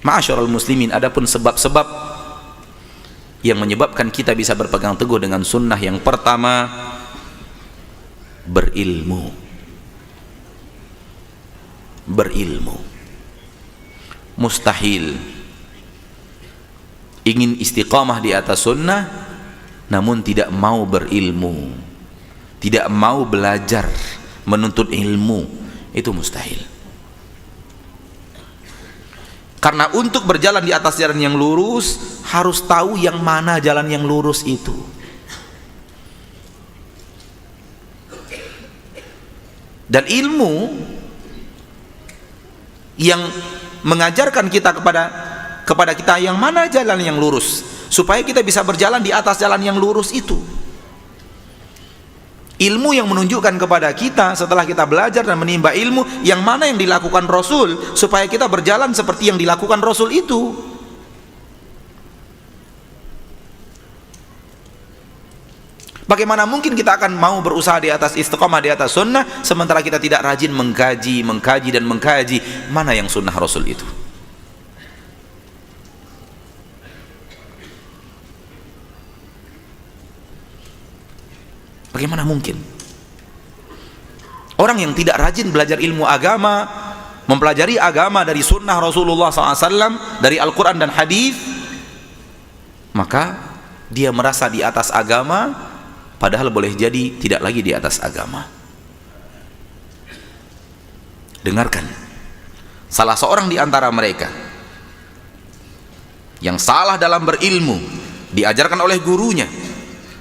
Ma'asyiral muslimin, adapun sebab-sebab yang menyebabkan kita bisa berpegang teguh dengan sunnah, yang pertama, berilmu. Berilmu. Mustahil ingin istiqamah di atas sunnah namun tidak mau berilmu, tidak mau belajar menuntut ilmu, itu mustahil. Karena untuk berjalan di atas jalan yang lurus harus tahu yang mana jalan yang lurus itu. Dan ilmu yang mengajarkan kita kepada kita yang mana jalan yang lurus, supaya kita bisa berjalan di atas jalan yang lurus itu. Ilmu yang menunjukkan kepada kita setelah kita belajar dan menimba ilmu yang mana yang dilakukan Rasul, supaya kita berjalan seperti yang dilakukan Rasul itu. Bagaimana mungkin kita akan mau berusaha di atas istiqamah di atas sunnah sementara kita tidak rajin mengkaji mana yang sunnah Rasul itu. Bagaimana mungkin orang yang tidak rajin belajar ilmu agama, mempelajari agama dari sunnah Rasulullah SAW, dari Al-Quran dan hadis, maka dia merasa di atas agama, padahal boleh jadi tidak lagi di atas agama. Dengarkan, salah seorang di antara mereka yang salah dalam berilmu diajarkan oleh gurunya,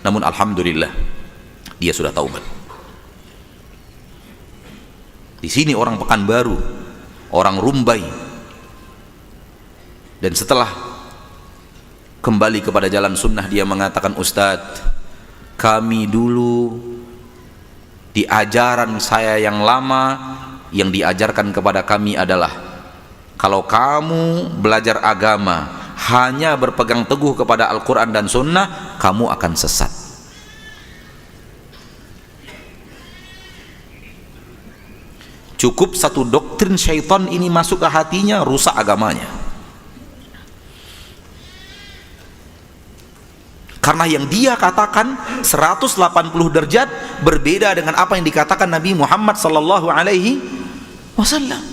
namun alhamdulillah dia sudah taubat. Di sini orang Pekanbaru, orang Rumbai, dan setelah kembali kepada jalan sunnah dia mengatakan, Ustadz, kami dulu di ajaran saya yang lama yang diajarkan kepada kami adalah kalau kamu belajar agama hanya berpegang teguh kepada Al-Quran dan sunnah, kamu akan sesat. Cukup satu doktrin syaitan ini masuk ke hatinya, rusak agamanya. Karena yang dia katakan 180 derajat berbeda dengan apa yang dikatakan Nabi Muhammad sallallahu alaihi wasallam.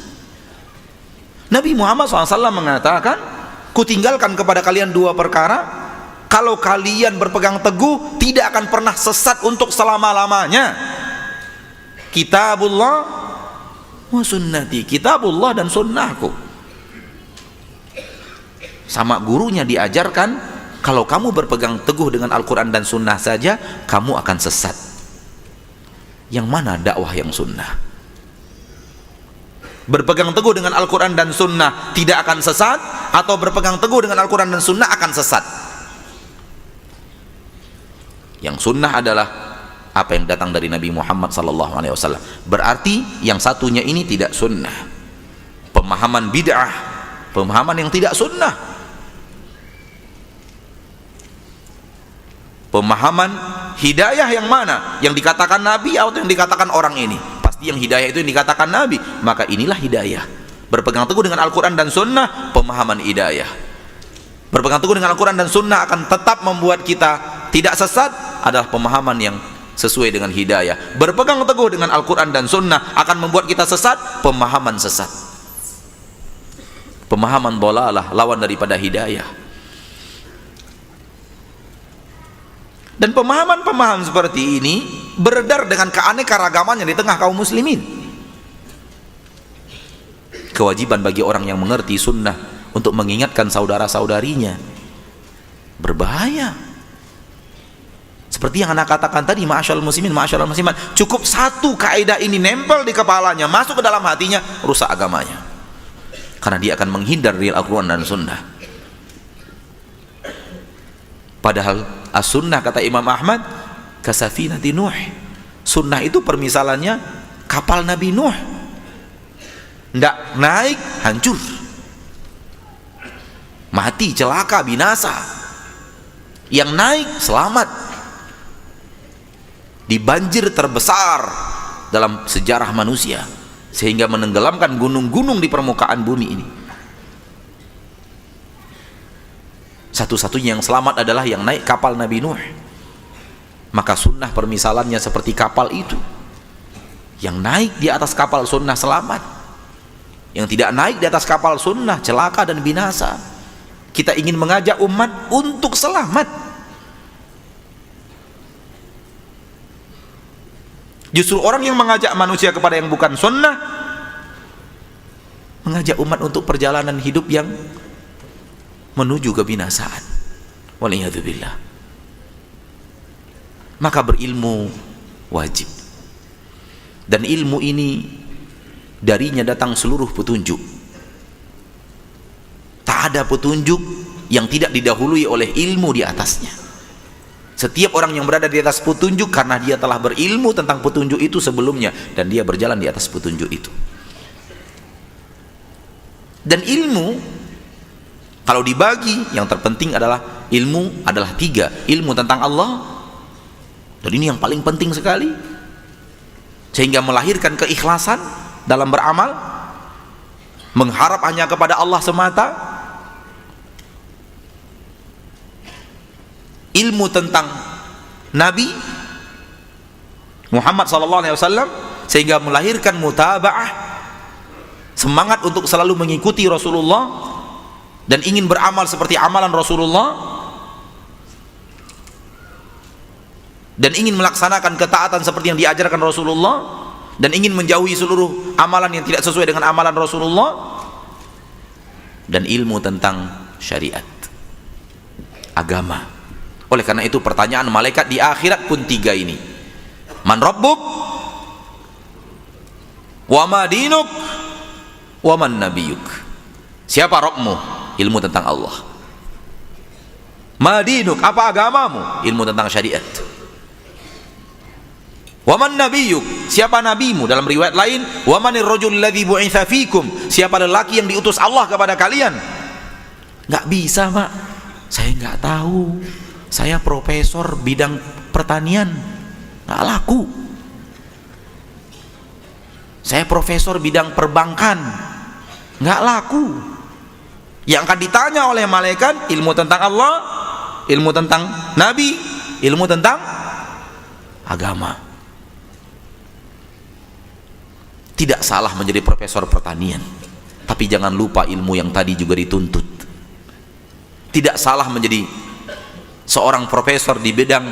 Nabi Muhammad SAW mengatakan, kutinggalkan kepada kalian dua perkara, kalau kalian berpegang teguh tidak akan pernah sesat untuk selama-lamanya. Kitabullah wa sunnati, kitabullah dan sunnahku. Sama gurunya diajarkan, kalau kamu berpegang teguh dengan Al-Quran dan sunnah saja, kamu akan sesat. Yang mana dakwah yang sunnah? Berpegang teguh dengan Al-Quran dan sunnah tidak akan sesat, atau berpegang teguh dengan Al-Quran dan sunnah akan sesat? Yang sunnah adalah apa yang datang dari Nabi Muhammad SAW. Berarti yang satunya ini tidak sunnah, pemahaman bid'ah, pemahaman yang tidak sunnah, pemahaman hidayah yang mana? Yang dikatakan Nabi atau yang dikatakan orang ini? Pasti yang hidayah itu yang dikatakan Nabi. Maka inilah hidayah. Berpegang teguh dengan Al-Quran dan sunnah, pemahaman hidayah. Berpegang teguh dengan Al-Quran dan sunnah akan tetap membuat kita tidak sesat, adalah pemahaman yang sesuai dengan hidayah. Berpegang teguh dengan Al-Quran dan sunnah akan membuat kita sesat, pemahaman sesat, pemahaman dhalalah, lawan daripada hidayah. Dan pemahaman-pemahaman seperti ini beredar dengan keanekaragamannya di tengah kaum muslimin. Kewajiban bagi orang yang mengerti sunnah untuk mengingatkan saudara-saudarinya. Berbahaya. Seperti yang anak katakan tadi, ma'asyarul muslimin, ma'asyarul muslimat, cukup satu kaidah ini nempel di kepalanya, masuk ke dalam hatinya, rusak agamanya. Karena dia akan menghindar dari Al-Quran dan sunnah. Padahal as-sunnah, kata Imam Ahmad, kasafinati Nuh. Sunnah itu permisalannya kapal Nabi Nuh. Nggak naik, hancur, mati, celaka, binasa. Yang naik, selamat. Di banjir terbesar dalam sejarah manusia, sehingga menenggelamkan gunung-gunung di permukaan bumi ini. Satu-satunya yang selamat adalah yang naik kapal Nabi Nuh. Maka sunnah permisalannya seperti kapal itu. Yang naik di atas kapal sunnah selamat, yang tidak naik di atas kapal sunnah celaka dan binasa. Kita ingin mengajak umat untuk selamat. Justru orang yang mengajak manusia kepada yang bukan sunnah mengajak umat untuk perjalanan hidup yang menuju kebinasaan. Waliyadzubillah. Maka berilmu wajib. Dan ilmu ini darinya datang seluruh petunjuk. Tak ada petunjuk yang tidak didahului oleh ilmu di atasnya. Setiap orang yang berada di atas petunjuk karena dia telah berilmu tentang petunjuk itu sebelumnya dan dia berjalan di atas petunjuk itu. Dan ilmu kalau dibagi, yang terpenting adalah ilmu adalah 3. Ilmu tentang Allah, dan ini yang paling penting sekali, sehingga melahirkan keikhlasan dalam beramal, mengharap hanya kepada Allah semata. Ilmu tentang Nabi Muhammad SAW, sehingga melahirkan mutaba'ah, semangat untuk selalu mengikuti Rasulullah dan ingin beramal seperti amalan Rasulullah, dan ingin melaksanakan ketaatan seperti yang diajarkan Rasulullah, dan ingin menjauhi seluruh amalan yang tidak sesuai dengan amalan Rasulullah. Dan ilmu tentang syariat, agama. Oleh karena itu pertanyaan malaikat di akhirat pun 3 ini. Man rabbuk? Wa ma dinuk? Wa man nabiyuk? Siapa Rabbmu? Ilmu tentang Allah. Ma dinuk? Apa agamamu? Ilmu tentang syariat. Wa man nabiyuk? Siapa nabimu? Dalam riwayat lain, wa manir rajul ladzi bu'itsa fikum? Siapa lelaki yang diutus Allah kepada kalian? Enggak bisa, Pak. Saya enggak tahu. Saya profesor bidang pertanian, nggak laku. Saya profesor bidang perbankan, nggak laku. Yang akan ditanya oleh malaikat ilmu tentang Allah, ilmu tentang Nabi, ilmu tentang agama. Tidak salah menjadi profesor pertanian, tapi jangan lupa ilmu yang tadi juga dituntut. Tidak salah menjadi seorang profesor di bidang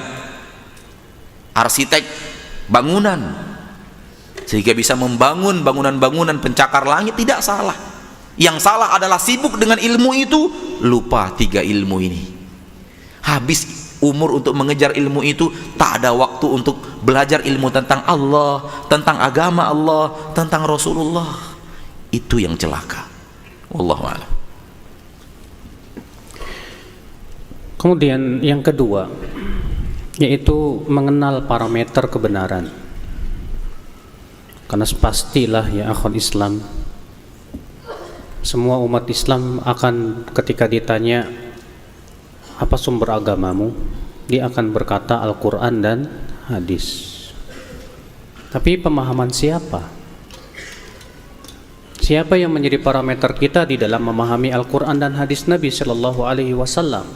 arsitek bangunan sehingga bisa membangun bangunan-bangunan pencakar langit, tidak salah. Yang salah adalah sibuk dengan ilmu itu, lupa 3 ilmu ini. Habis umur untuk mengejar ilmu itu, tak ada waktu untuk belajar ilmu tentang Allah, tentang agama Allah, tentang Rasulullah. Itu yang celaka. Wallahu a'lam. Kemudian yang kedua, yaitu mengenal parameter kebenaran. Karena pastilah ya akhwat Islam, semua umat Islam akan ketika ditanya apa sumber agamamu, dia akan berkata Al-Quran dan hadis. Tapi pemahaman siapa? Siapa yang menjadi parameter kita di dalam memahami Al-Quran dan hadis Nabi Sallallahu Alaihi Wasallam?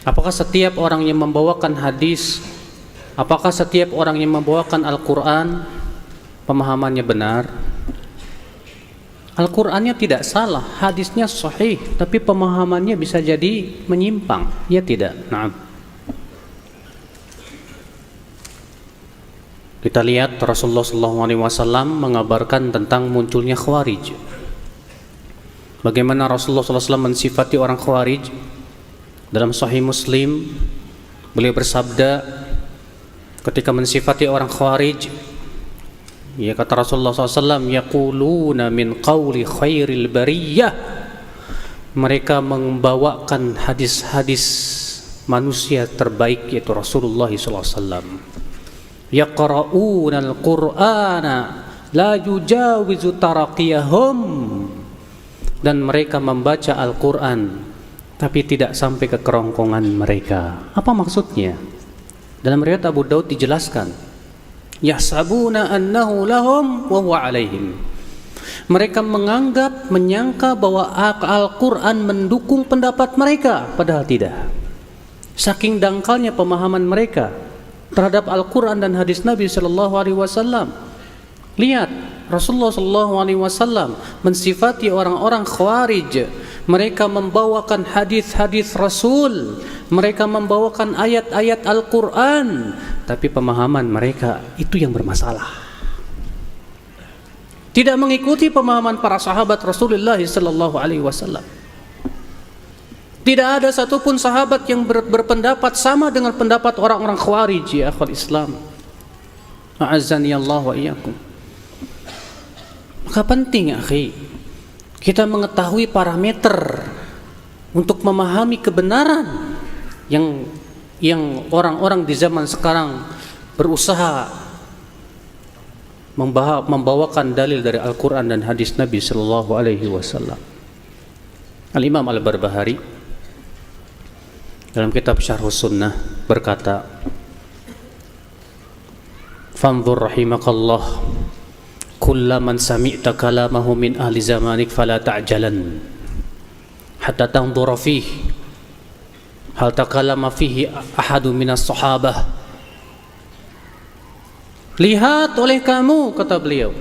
Apakah setiap orang yang membawakan hadis, apakah setiap orang yang membawakan Al-Quran pemahamannya benar? Al-Qurannya tidak salah, hadisnya sahih, tapi pemahamannya bisa jadi menyimpang, ya tidak? Nah, kita lihat Rasulullah SAW mengabarkan tentang munculnya Khawarij. Bagaimana Rasulullah SAW mensifati orang Khawarij? Dalam Sahih Muslim, beliau bersabda ketika mensifati orang Khawarij, ya kata Rasulullah SAW, yaquluna min qawli khairil bariyah, mereka membawakan hadis-hadis manusia terbaik yaitu Rasulullah SAW. Yaqra'una al-Qur'ana la yujawizu taraqiyahum, dan mereka membaca Al-Quran tapi tidak sampai ke kerongkongan mereka. Apa maksudnya? Dalam riwayat Abu Daud dijelaskan, yahsabuna annahu lahum wa huwa alaihim. Mereka menyangka bahwa Al-Quran mendukung pendapat mereka, padahal tidak. Saking dangkalnya pemahaman mereka terhadap Al-Quran dan hadis Nabi Sallallahu Alaihi Wasallam. Lihat, Rasulullah Sallallahu Alaihi Wasallam mensifati orang-orang Khawarij. Mereka membawakan hadis-hadis Rasul, mereka membawakan ayat-ayat Al-Quran, tapi pemahaman mereka itu yang bermasalah. Tidak mengikuti pemahaman para sahabat Rasulullah Sallallahu Alaihi Wasallam. Tidak ada satupun sahabat yang berpendapat sama dengan pendapat orang-orang Khawarij, ya akhwal Islam. A'azzani Allah wa iyyakum. Maka penting, akhi, kita mengetahui parameter untuk memahami kebenaran yang orang-orang di zaman sekarang berusaha membawakan dalil dari Al-Quran dan hadis Nabi Sallallahu Alaihi Wasallam. Al-Imam Al-Barbahari dalam kitab Syarhus Sunnah berkata, "Fanzur rahimakallah, kullaman sami'ta kalamahu min ahli zamanik fala ta'jalan hatta tanzura fihi hal takallama fihi ahadu minas sahabah." Lihat oleh kamu, kata beliau,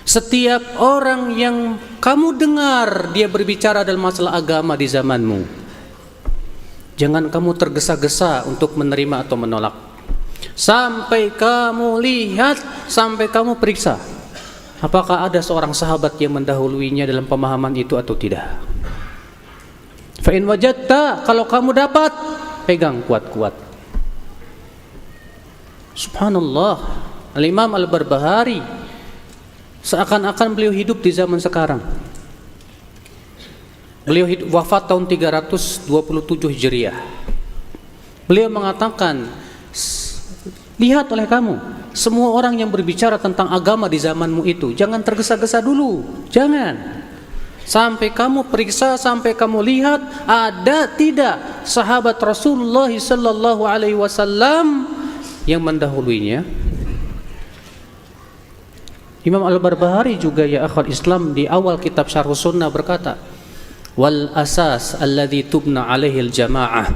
setiap orang yang kamu dengar dia berbicara dalam masalah agama di zamanmu, jangan kamu tergesa-gesa untuk menerima atau menolak, sampai kamu lihat, sampai kamu periksa apakah ada seorang sahabat yang mendahuluinya dalam pemahaman itu atau tidak. Fa in wajadta, kalau kamu dapat, pegang kuat-kuat. Subhanallah, Al-Imam Al-Barbahari seakan-akan beliau hidup di zaman sekarang. Beliau wafat tahun 327 Hijriah. Beliau mengatakan, lihat oleh kamu, semua orang yang berbicara tentang agama di zamanmu itu, jangan tergesa-gesa dulu, jangan. Sampai kamu periksa, sampai kamu lihat ada tidak sahabat Rasulullah sallallahu alaihi wasallam yang mendahuluinya. Imam Al-Barbahari juga, ya akhwat Islam, di awal kitab Syarhus Sunnah berkata, wal asas alladhi tubna alaihi al-jama'ah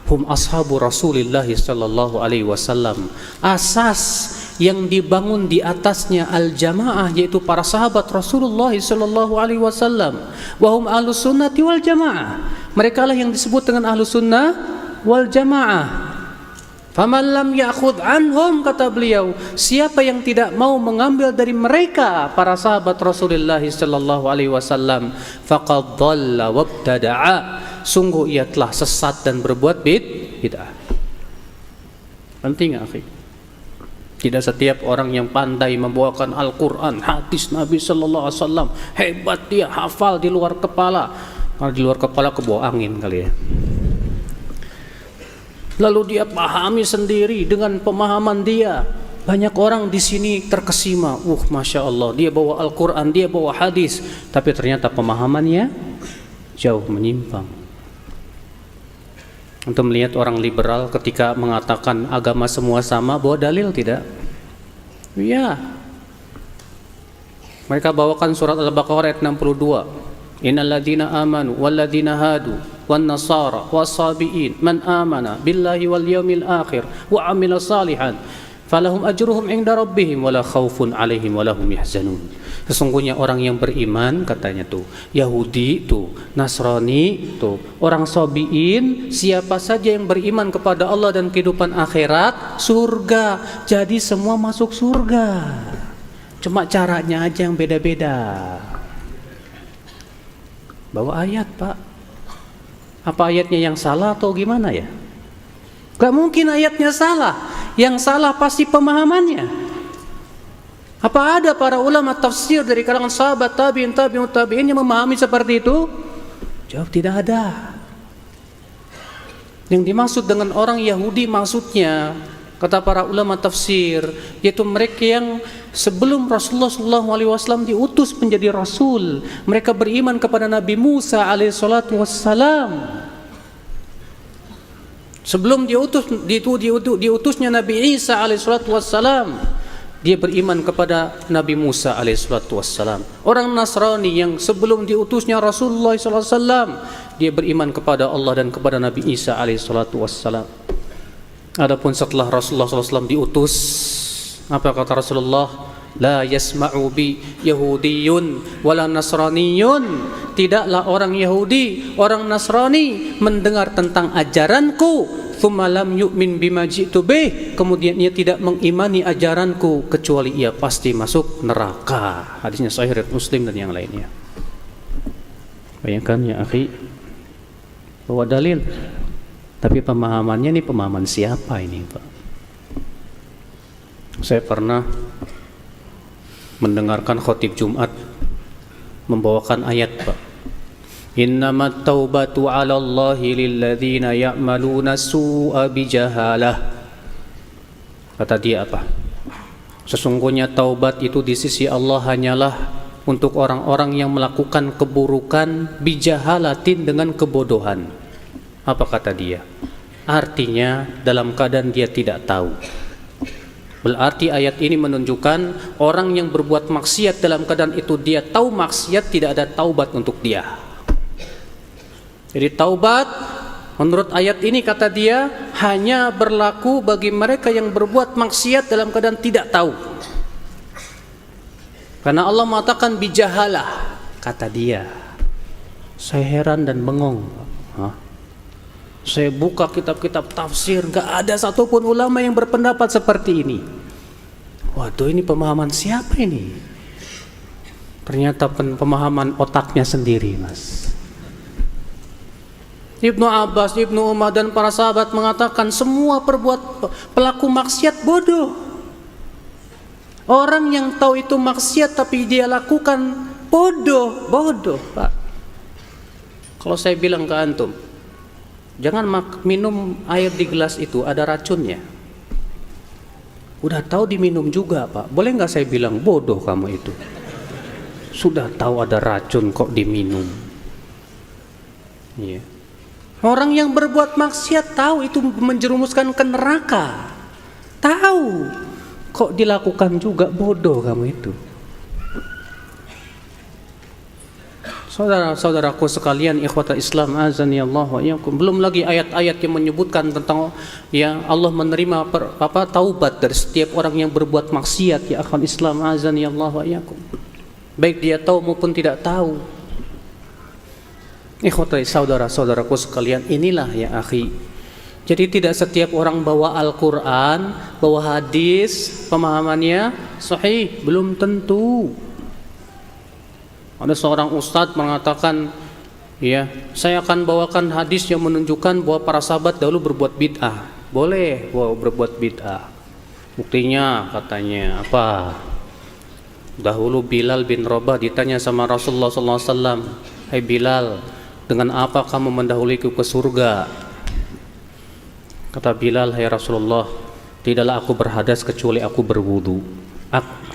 hum ashabu Rasulillah sallallahu alaihi wasallam. Asas yang dibangun di atasnya al-jamaah yaitu para sahabat Rasulullah sallallahu alaihi wasallam. Wa hum ahlus sunnati wal jamaah. Mereka lah yang disebut dengan ahlus sunnah wal jamaah. Faman lam ya'khudh anhum, kata beliau, siapa yang tidak mau mengambil dari mereka para sahabat Rasulullah sallallahu alaihi wasallam, faqad dhalla wabtada'a, sungguh ia telah sesat dan berbuat bid'ah. Penting, akhi. Tidak setiap orang yang pandai membawakan Al-Quran, hadis Nabi sallallahu alaihi wasallam, hebat dia, hafal di luar kepala. Kalau di luar kepala kebawa angin kali ya. Lalu dia pahami sendiri dengan pemahaman dia. Banyak orang di sini terkesima, masya Allah, dia bawa Al-Quran, dia bawa hadis, tapi ternyata pemahamannya jauh menyimpang. Untuk melihat orang liberal ketika mengatakan agama semua sama, bawa dalil tidak? Iya. Mereka bawakan surat Al-Baqarah ayat 62. Innal ladzina amanu wal ladzina hadu wan nasara was-sabiin man amana billahi wal yawmil akhir wa amila salihan falahum ajruhum 'inda rabbihim wala khaufun 'alaihim wala hum yahzanun. Sesungguhnya orang yang beriman, katanya tuh Yahudi tuh, Nasrani tuh, orang Sabiin, siapa saja yang beriman kepada Allah dan kehidupan akhirat, surga. Jadi semua masuk surga. Cuma caranya aja yang beda-beda. Bawa ayat, Pak. Apa ayatnya yang salah atau gimana ya? Gak mungkin ayatnya salah. Yang salah pasti pemahamannya. Apa ada para ulama tafsir dari kalangan sahabat tabi'in yang memahami seperti itu? Jawab, tidak ada. Yang dimaksud dengan orang Yahudi maksudnya, kata para ulama tafsir, yaitu mereka yang sebelum Rasulullah SAW diutus menjadi Rasul, mereka beriman kepada Nabi Musa alaihissalatu wassalam. Sebelum diutusnya Nabi Isa alaihissalatu wassalam, dia beriman kepada Nabi Musa alaihissalatu wassalam. Orang Nasrani yang sebelum diutusnya Rasulullah sallallahu alaihi wasallam, dia beriman kepada Allah dan kepada Nabi Isa alaihissalatu wassalam. Adapun setelah Rasulullah sallallahu alaihi wasallam diutus, apa kata Rasulullah? La yasma'u bi yahudiyyun wala nasraniyyun. Tidaklah orang Yahudi, orang Nasrani mendengar tentang ajaranku, thumma lam yu'min bima ji'tu bih, kemudian ia tidak mengimani ajaranku, kecuali ia pasti masuk neraka. Hadisnya sahih riwayat Muslim dan yang lainnya. Bayangkan ya akhi, bawa dalil, tapi pemahamannya ini pemahaman siapa ini, Pak? Saya pernah mendengarkan khotib Jumat membawakan ayat, Pak. Innamat taubatu 'ala Allahi lilladzina ya'maluna su'a bijahalah. Kata dia apa? Sesungguhnya taubat itu di sisi Allah hanyalah untuk orang-orang yang melakukan keburukan bijahalatin dengan kebodohan. Apa kata dia? Artinya dalam keadaan dia tidak tahu. Berarti ayat ini menunjukkan orang yang berbuat maksiat dalam keadaan itu dia tahu maksiat, tidak ada taubat untuk dia. Jadi taubat menurut ayat ini kata dia hanya berlaku bagi mereka yang berbuat maksiat dalam keadaan tidak tahu. Karena Allah mengatakan bijahalah, kata dia. Saya heran dan bengong. Saya buka kitab-kitab tafsir, gak ada satupun ulama yang berpendapat seperti ini. Waduh, ini pemahaman siapa ini? Ternyata pemahaman otaknya sendiri, Mas. Ibnu Abbas, Ibnu Umar dan para sahabat mengatakan semua pelaku maksiat bodoh. Orang yang tahu itu maksiat tapi dia lakukan bodoh, Pak. Kalau saya bilang ke antum, jangan minum air di gelas itu, ada racunnya. Udah tahu diminum juga, Pak. Boleh nggak saya bilang bodoh kamu itu? Sudah tahu ada racun kok diminum. Iya. Orang yang berbuat maksiat tahu itu menjerumuskan ke neraka. Tahu kok dilakukan juga, bodoh kamu itu. Saudara-saudaraku sekalian, ikhwatal Islam azani Allah wa iyyakum. Belum lagi ayat-ayat yang menyebutkan tentang ya Allah menerima taubat dari setiap orang yang berbuat maksiat, ya akhwal Islam azani Allah wa iyyakum. Baik dia tahu maupun tidak tahu. Ikhwatal saudara-saudaraku sekalian, inilah ya akhi. Jadi tidak setiap orang bawa Al-Qur'an, bawa hadis, pemahamannya sahih, belum tentu. Ada seorang ustadz mengatakan, ya, saya akan bawakan hadis yang menunjukkan bahwa para sahabat dahulu berbuat bid'ah. Boleh berbuat bid'ah. Buktinya katanya apa? Dahulu Bilal bin Rabah ditanya sama Rasulullah SAW, "Hai Bilal, dengan apa kamu mendahuliku ke surga?" Kata Bilal, "Hai Rasulullah, tidaklah aku berhadas kecuali aku berwudu.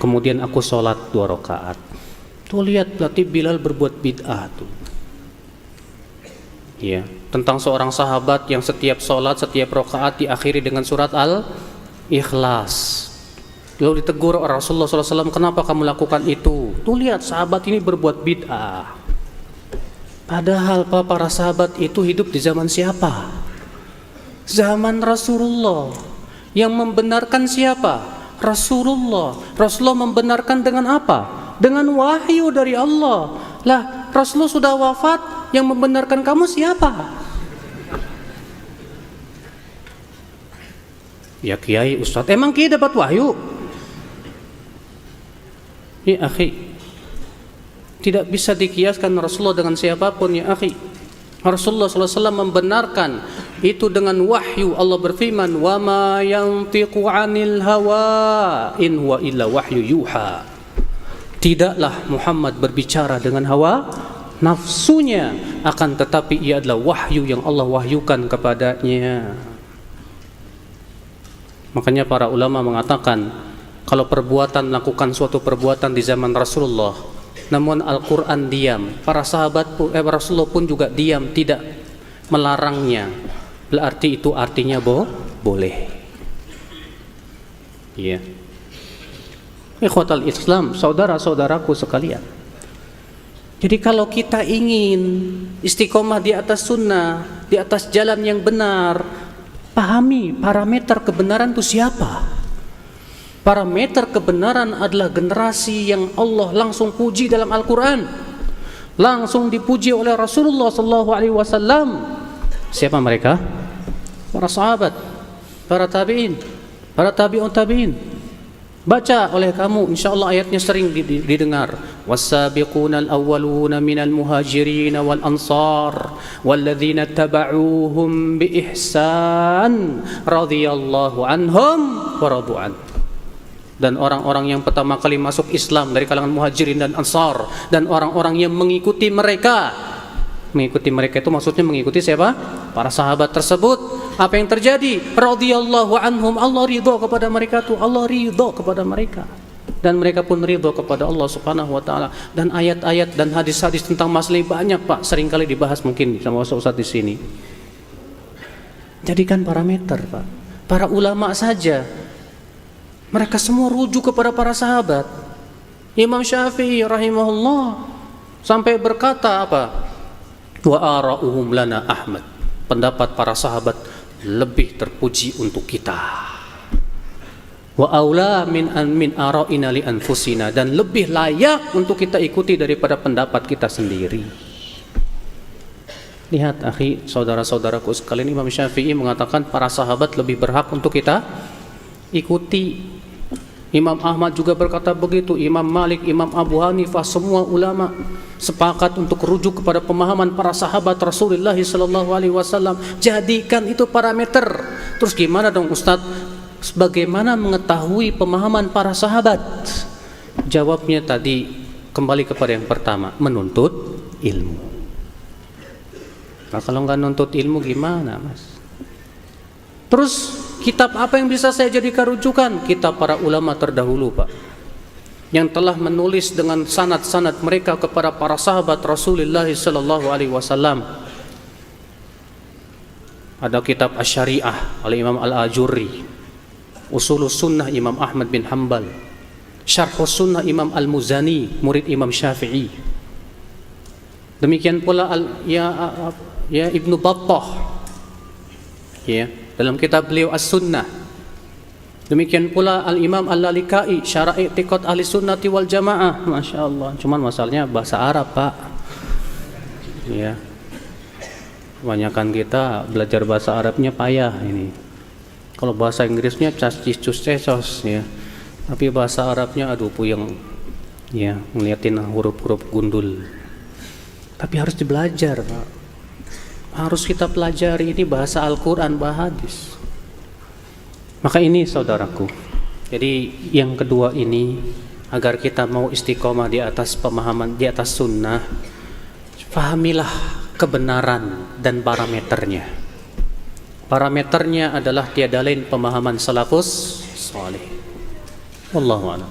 Kemudian aku sholat 2 rakaat." Tuh lihat, berarti Bilal berbuat bid'ah tuh. Ya, tentang seorang sahabat yang setiap sholat, setiap rakaat diakhiri dengan surat Al-Ikhlas. Lalu ditegur Rasulullah SAW, "Kenapa kamu lakukan itu?" Tuh lihat, sahabat ini berbuat bid'ah. Padahal para sahabat itu hidup di zaman siapa? Zaman Rasulullah. Yang membenarkan siapa? Rasulullah. Rasulullah membenarkan dengan apa? Dengan wahyu dari Allah. Lah, Rasulullah sudah wafat, yang membenarkan kamu siapa? Ya kiai, ustaz. Emang kiai dapat wahyu? Ya akhi, tidak bisa dikiaskan Rasulullah dengan siapapun ya akhi. Rasulullah SAW membenarkan itu dengan wahyu. Allah berfirman, "Wa ma yantiqu 'anil hawa in huwa illa wahyu yuha." Tidaklah Muhammad berbicara dengan hawa nafsunya, akan tetapi ia adalah wahyu yang Allah wahyukan kepadanya. Makanya para ulama mengatakan, kalau melakukan suatu perbuatan di zaman Rasulullah, namun Al-Quran diam, para sahabat pun, Rasulullah pun juga diam, tidak melarangnya, berarti itu artinya boleh. Iya. Ikhwatal Islam, saudara-saudaraku sekalian. Jadi kalau kita ingin istiqomah di atas sunnah, di atas jalan yang benar, pahami parameter kebenaran itu siapa. Parameter kebenaran adalah generasi yang Allah langsung puji dalam Al-Quran, langsung dipuji oleh Rasulullah SAW. Siapa mereka? Para sahabat, para tabi'in, para tabi'un tabi'in. Baca oleh kamu, insyaallah ayatnya sering didengar. Was-sabiqunal awwaluna minal muhajirin wal ansar walladzina tabauhum bi ihsan radhiyallahu anhum wa radu an. Dan orang-orang yang pertama kali masuk Islam dari kalangan muhajirin dan ansar, dan orang-orang yang mengikuti mereka. Mengikuti mereka itu maksudnya mengikuti siapa? Para sahabat tersebut. Apa yang terjadi? Radhiyallahu anhum, Allah ridha kepada mereka tuh, Allah ridha kepada mereka. Dan mereka pun ridha kepada Allah Subhanahu wa taala. Dan ayat-ayat dan hadis-hadis tentang masalah banyak, Pak, seringkali dibahas mungkin sama ustaz di sini. Jadikan parameter, Pak. Para ulama saja mereka semua rujuk kepada para sahabat. Imam Syafi'i rahimahullah sampai berkata apa? Wa ara'uhum lana Ahmad. Pendapat para sahabat lebih terpuji untuk kita. Wa aula min ara'ina li anfusina, dan lebih layak untuk kita ikuti daripada pendapat kita sendiri. Lihat akhi, saudara-saudaraku sekalian, Imam Syafi'i mengatakan para sahabat lebih berhak untuk kita ikuti. Imam Ahmad juga berkata begitu, Imam Malik, Imam Abu Hanifah, semua ulama sepakat untuk rujuk kepada pemahaman para sahabat Rasulullah SAW. Jadikan itu parameter. Terus gimana dong Ustadz? Bagaimana mengetahui pemahaman para sahabat? Jawabnya tadi kembali kepada yang pertama, menuntut ilmu. Nah, kalau nggak nuntut ilmu gimana, Mas? Terus kitab apa yang bisa saya jadikan rujukan? Kitab para ulama terdahulu, Pak, yang telah menulis dengan sanad-sanad mereka kepada para sahabat Rasulullah SAW. Ada kitab Asy-Syari'ah oleh Imam Al-Ajurri, Usulus Sunnah Imam Ahmad bin Hanbal, Syarhus Sunnah Imam Al-Muzani, murid Imam Syafi'i. Demikian pula Ibnu Battah, ya, dalam kitab beliau As-Sunnah. Demikian pula Al-Imam Al-Lalikai, Syarah I'tiqad Ahli Sunnati wal Jamaah. Masya Allah. Cuman masalahnya bahasa Arab, Pak. Ya. Kebanyakan kita belajar bahasa Arabnya payah ini. Kalau bahasa Inggrisnya cas-cis-cus-cesos, ya. Tapi bahasa Arabnya aduh puyeng. Ya, ngeliatin huruf-huruf gundul. Tapi harus dibelajar, Pak. Harus kita pelajari ini bahasa Al-Quran, bahasa hadis. Maka ini saudaraku, jadi yang kedua ini, agar kita mau istiqomah di atas pemahaman, di atas sunnah, fahamilah kebenaran dan parameternya. Parameternya adalah tiada lain pemahaman salafus salih. Wallahu a'lam.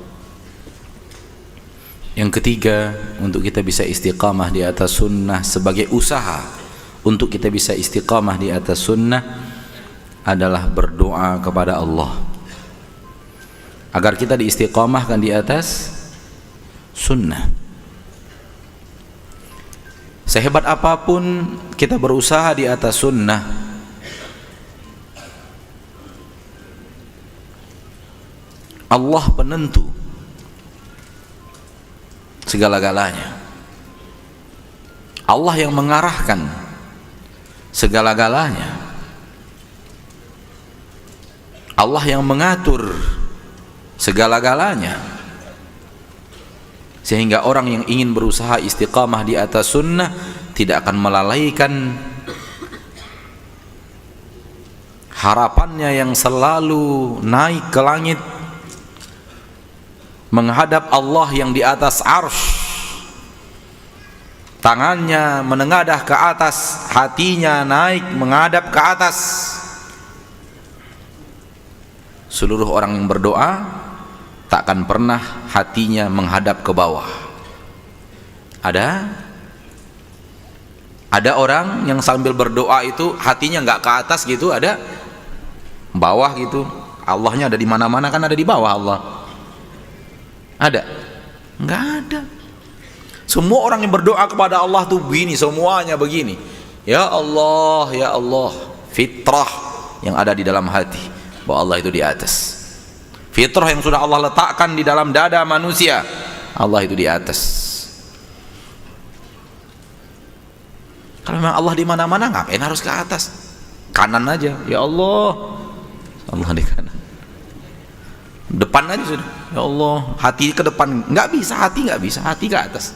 Yang ketiga, untuk kita bisa istiqamah di atas sunnah, sebagai usaha untuk kita bisa istiqamah di atas sunnah adalah berdoa kepada Allah agar kita diistiqamahkan di atas sunnah. Sehebat apapun kita berusaha di atas sunnah, Allah penentu segala-galanya. Allah yang mengarahkan segala-galanya. Allah yang mengatur segala-galanya. Sehingga orang yang ingin berusaha istiqamah di atas sunnah tidak akan melalaikan harapannya yang selalu naik ke langit menghadap Allah yang di atas arsy. Tangannya menengadah ke atas, hatinya naik menghadap ke atas. Seluruh orang yang berdoa takkan pernah hatinya menghadap ke bawah. Ada orang yang sambil berdoa itu hatinya nggak ke atas gitu, ada bawah gitu. Allahnya ada di mana-mana, kan ada di bawah Allah. Ada? Enggak ada. Semua orang yang berdoa kepada Allah tuh begini, semuanya begini. Ya Allah, ya Allah. Fitrah yang ada di dalam hati bahwa Allah itu di atas. Fitrah yang sudah Allah letakkan di dalam dada manusia, Allah itu di atas. Kalau memang Allah di mana-mana, ngapain harus ke atas? Kanan aja, ya Allah. Allah di kanan. Depan aja sudah, ya Allah. Hati ke depan, nggak bisa, hati nggak bisa, hati ke atas.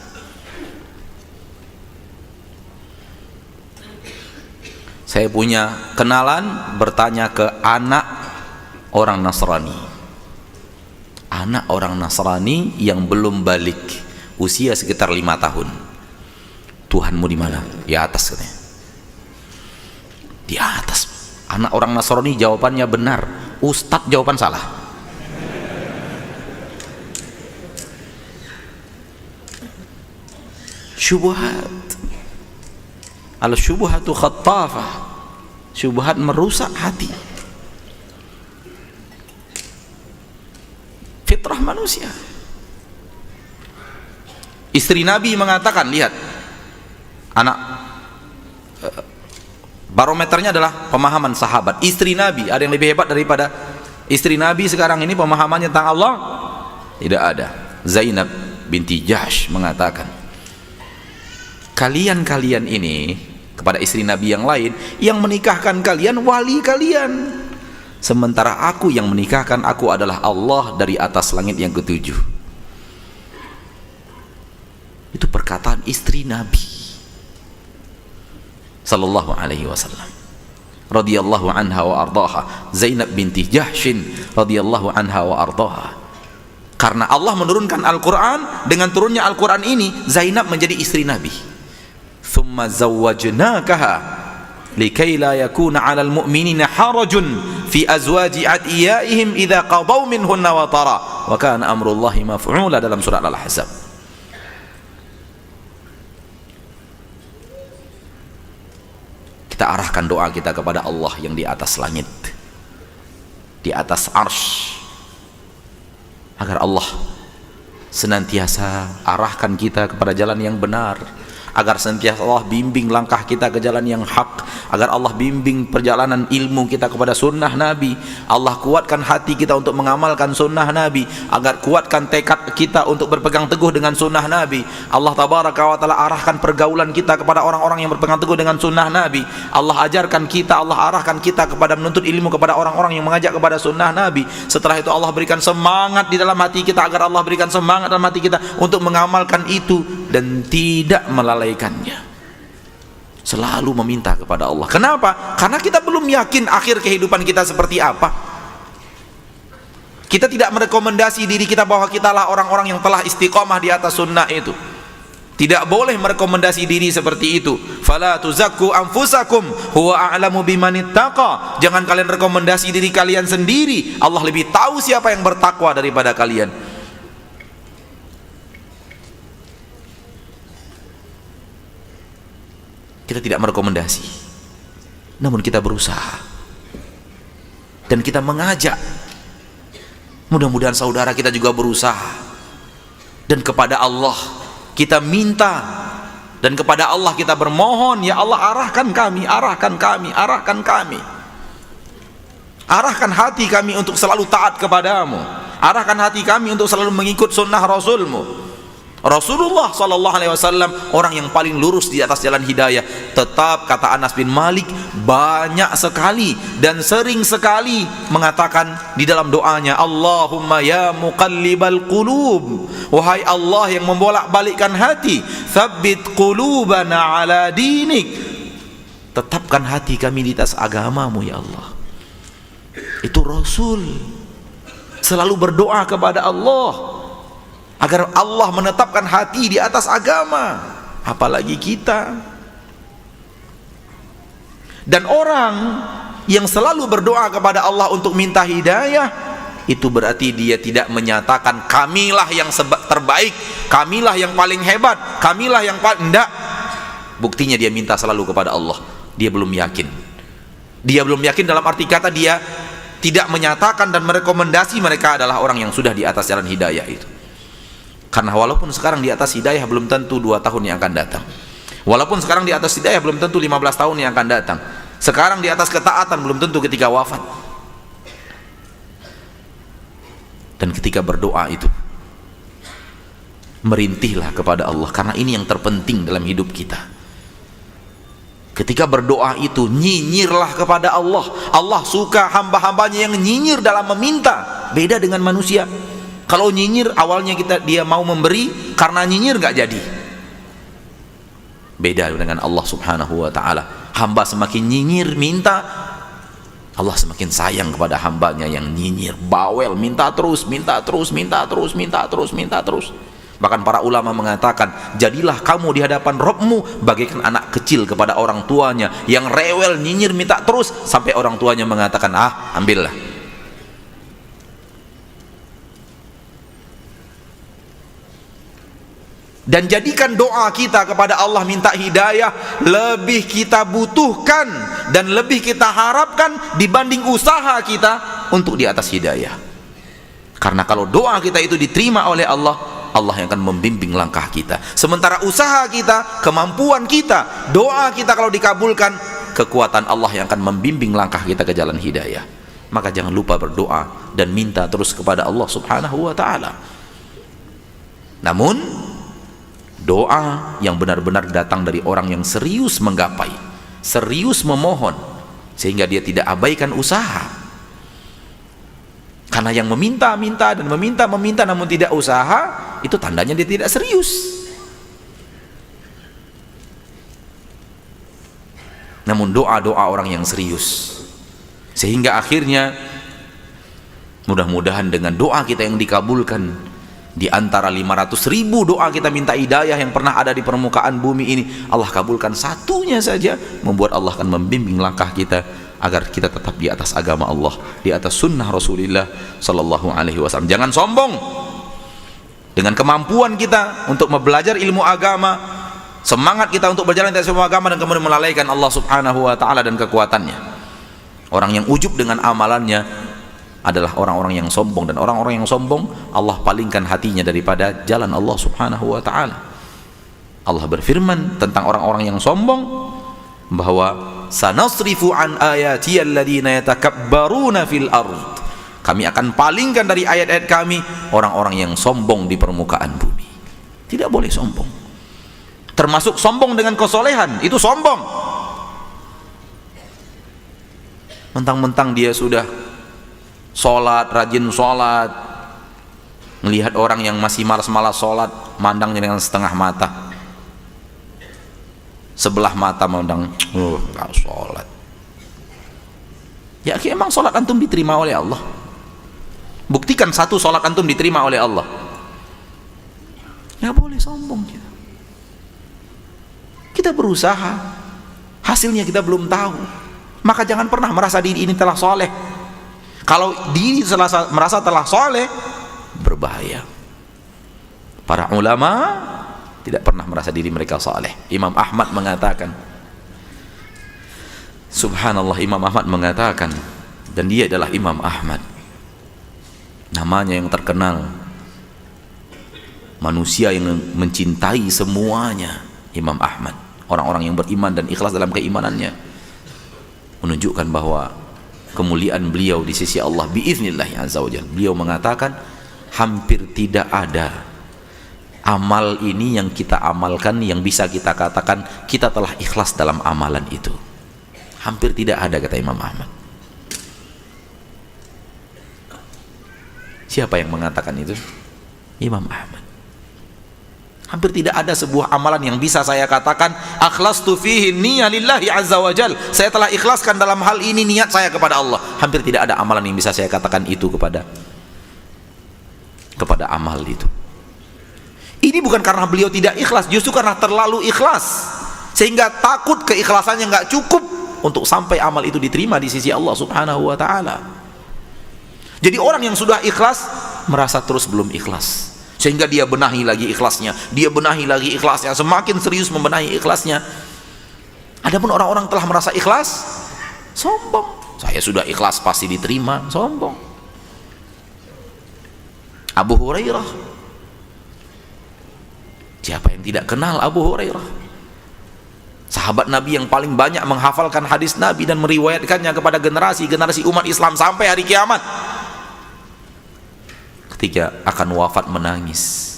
Saya punya kenalan bertanya ke anak orang Nasrani. Anak orang Nasrani yang belum balik, usia sekitar 5 tahun. Tuhanmu di mana? Di atas katanya. Di atas. Anak orang Nasrani jawabannya benar, Ustadz jawaban salah. Syubhat. Al-syubhatu khattafah. Syubhat merusak hati. Fitrah manusia. Istri Nabi mengatakan, lihat, anak barometernya adalah pemahaman sahabat. Istri Nabi, ada yang lebih hebat daripada istri Nabi sekarang ini pemahamannya tentang Allah? Tidak ada. Zainab binti Jahsh mengatakan, kalian ini kepada istri Nabi yang lain, yang menikahkan kalian wali kalian, sementara aku yang menikahkan aku adalah Allah dari atas langit yang ketujuh. Itu perkataan istri Nabi sallallahu alaihi wasallam radhiyallahu anha wa ardaha, Zainab binti Jahshin radhiyallahu anha wa ardaha. Karena Allah menurunkan Al-Quran, dengan turunnya Al-Quran ini Zainab menjadi istri Nabi. Thumma zawwajnakaha likai la yakuna 'alal mu'minina harajun fi azwaji adiyaihim idza qadaw minhunna wa tara wa kana amrullahi maf'ula, dalam surat Al-Ahzab. Kita arahkan doa kita kepada Allah yang di atas langit, di atas arsy, agar Allah senantiasa arahkan kita kepada jalan yang benar, agar senantiasa Allah bimbing langkah kita ke jalan yang hak, agar Allah bimbing perjalanan ilmu kita kepada sunnah Nabi. Allah kuatkan hati kita untuk mengamalkan sunnah Nabi, agar kuatkan tekad kita untuk berpegang teguh dengan sunnah Nabi. Allah tabaraka wa ta'ala arahkan pergaulan kita kepada orang-orang yang berpegang teguh dengan sunnah Nabi. Allah ajarkan kita, Allah arahkan kita kepada menuntut ilmu kepada orang-orang yang mengajak kepada sunnah Nabi. Setelah itu Allah berikan semangat di dalam hati kita, agar Allah berikan semangat dalam hati kita untuk mengamalkan itu dan tidak melalaikannya. Selalu meminta kepada Allah. Kenapa? Karena kita belum yakin akhir kehidupan kita seperti apa. Kita tidak merekomendasi diri kita bahwa kitalah orang-orang yang telah istiqamah di atas sunnah itu. Tidak boleh merekomendasi diri seperti itu. Fala tuzakku anfusakum huwa a'lamu bimanittaqa. Jangan kalian rekomendasi diri kalian sendiri. Allah lebih tahu siapa yang bertakwa daripada kalian. Kita tidak merekomendasi, namun kita berusaha dan kita mengajak. Mudah-mudahan saudara kita juga berusaha, dan kepada Allah kita minta, dan kepada Allah kita bermohon, ya Allah arahkan kami, arahkan kami, arahkan kami, arahkan hati kami untuk selalu taat kepadamu, arahkan hati kami untuk selalu mengikut sunnah Rasulmu. Rasulullah SAW orang yang paling lurus di atas jalan hidayah. Tetap kata Anas bin Malik, banyak sekali dan sering sekali mengatakan di dalam doanya, Allahumma ya muqallibal qulub, wahai Allah yang membolak-balikkan hati, tsabbit qulubana ala dinik, tetapkan hati kami di atas agamamu ya Allah. Itu Rasul selalu berdoa kepada Allah agar Allah menetapkan hati di atas agama, apalagi kita. Dan orang yang selalu berdoa kepada Allah untuk minta hidayah, itu berarti dia tidak menyatakan kamilah yang terbaik, kamilah yang paling hebat, kamilah yang paling enggak. Buktinya dia minta selalu kepada Allah. Dia belum yakin. Dia belum yakin dalam arti kata dia tidak menyatakan dan merekomendasi mereka adalah orang yang sudah di atas jalan hidayah itu. Karena walaupun sekarang di atas hidayah, belum tentu 2 tahun yang akan datang. Walaupun sekarang di atas hidayah, belum tentu 15 tahun yang akan datang. Sekarang di atas ketaatan, belum tentu ketika wafat. Dan ketika berdoa itu, merintihlah kepada Allah, karena ini yang terpenting dalam hidup kita. Ketika berdoa itu, nyinyirlah kepada Allah. Allah suka hamba-hambanya yang nyinyir dalam meminta. Beda dengan manusia. Kalau nyinyir, awalnya dia mau memberi, karena nyinyir gak jadi. Beda dengan Allah subhanahu wa ta'ala. Hamba semakin nyinyir minta, Allah semakin sayang kepada hambanya yang nyinyir, bawel, minta terus, minta terus, minta terus, minta terus, minta terus. Bahkan para ulama mengatakan, jadilah kamu di hadapan Rabbmu bagaikan anak kecil kepada orang tuanya yang rewel, nyinyir, minta terus, sampai orang tuanya mengatakan, ambillah. Dan jadikan doa kita kepada Allah minta hidayah lebih kita butuhkan dan lebih kita harapkan dibanding usaha kita untuk di atas hidayah. Karena kalau doa kita itu diterima oleh Allah, Allah yang akan membimbing langkah kita. Sementara usaha kita, kemampuan kita, doa kita kalau dikabulkan, kekuatan Allah yang akan membimbing langkah kita ke jalan hidayah. Maka jangan lupa berdoa dan minta terus kepada Allah subhanahu wa ta'ala. Namun doa yang benar-benar datang dari orang yang serius menggapai, serius memohon, sehingga dia tidak abaikan usaha. Karena yang meminta-minta dan meminta-meminta namun tidak usaha, itu tandanya dia tidak serius. Namun doa-doa orang yang serius, sehingga akhirnya mudah-mudahan dengan doa kita yang dikabulkan, di antara 500.000 doa kita minta hidayah yang pernah ada di permukaan bumi ini, Allah kabulkan satunya saja, membuat Allah akan membimbing langkah kita agar kita tetap di atas agama Allah, di atas sunnah Rasulullah sallallahu alaihi wasallam. Jangan sombong dengan kemampuan kita untuk belajar ilmu agama, semangat kita untuk berjalan di atas ilmu agama, dan kemudian melalaikan Allah subhanahu wa ta'ala dan kekuatannya. Orang yang ujub dengan amalannya adalah orang-orang yang sombong, dan orang-orang yang sombong Allah palingkan hatinya daripada jalan Allah subhanahu wa ta'ala. Allah berfirman tentang orang-orang yang sombong bahwa sanasrifu an ayati alladhina yatakabbaruna fil ard, kami akan palingkan dari ayat-ayat kami orang-orang yang sombong di permukaan bumi. Tidak boleh sombong, termasuk sombong dengan kesolehan, itu sombong. Mentang-mentang dia sudah sholat, rajin sholat, melihat orang yang masih malas-malas sholat, mandangnya dengan setengah mata, sebelah mata memandang, gak sholat. Ya emang sholat antum diterima oleh Allah? Buktikan satu sholat antum diterima oleh Allah. Gak boleh sombong kita. Kita berusaha, hasilnya kita belum tahu, maka jangan pernah merasa diri ini telah soleh. Kalau diri merasa telah soleh, berbahaya. Para ulama tidak pernah merasa diri mereka soleh. Imam Ahmad mengatakan, subhanallah, Imam Ahmad mengatakan, dan dia adalah Imam Ahmad, namanya yang terkenal, manusia yang mencintai semuanya. Imam Ahmad, orang-orang yang beriman dan ikhlas dalam keimanannya, menunjukkan bahwa kemuliaan beliau di sisi Allah biiznillah azza wajalla. Beliau mengatakan, hampir tidak ada amal ini yang kita amalkan yang bisa kita katakan kita telah ikhlas dalam amalan itu. Hampir tidak ada, kata Imam Ahmad. Siapa yang mengatakan itu? Imam Ahmad. Hampir tidak ada sebuah amalan yang bisa saya katakan akhlastu fihi niyyah lillahi azza wajal, saya telah ikhlaskan dalam hal ini niat saya kepada Allah. Hampir tidak ada amalan yang bisa saya katakan itu kepada amal itu. Ini bukan karena beliau tidak ikhlas, justru karena terlalu ikhlas sehingga takut keikhlasannya nggak cukup untuk sampai amal itu diterima di sisi Allah subhanahu wa ta'ala. Jadi orang yang sudah ikhlas merasa terus belum ikhlas, sehingga dia benahi lagi ikhlasnya, dia benahi lagi ikhlasnya, semakin serius membenahi ikhlasnya. Adapun orang-orang telah merasa ikhlas, sombong. Saya sudah ikhlas pasti diterima, sombong. Abu Hurairah Siapa yang tidak kenal Abu Hurairah? Sahabat Nabi yang paling banyak menghafalkan hadis Nabi dan meriwayatkannya kepada generasi-generasi umat Islam sampai hari kiamat. Ketika akan wafat menangis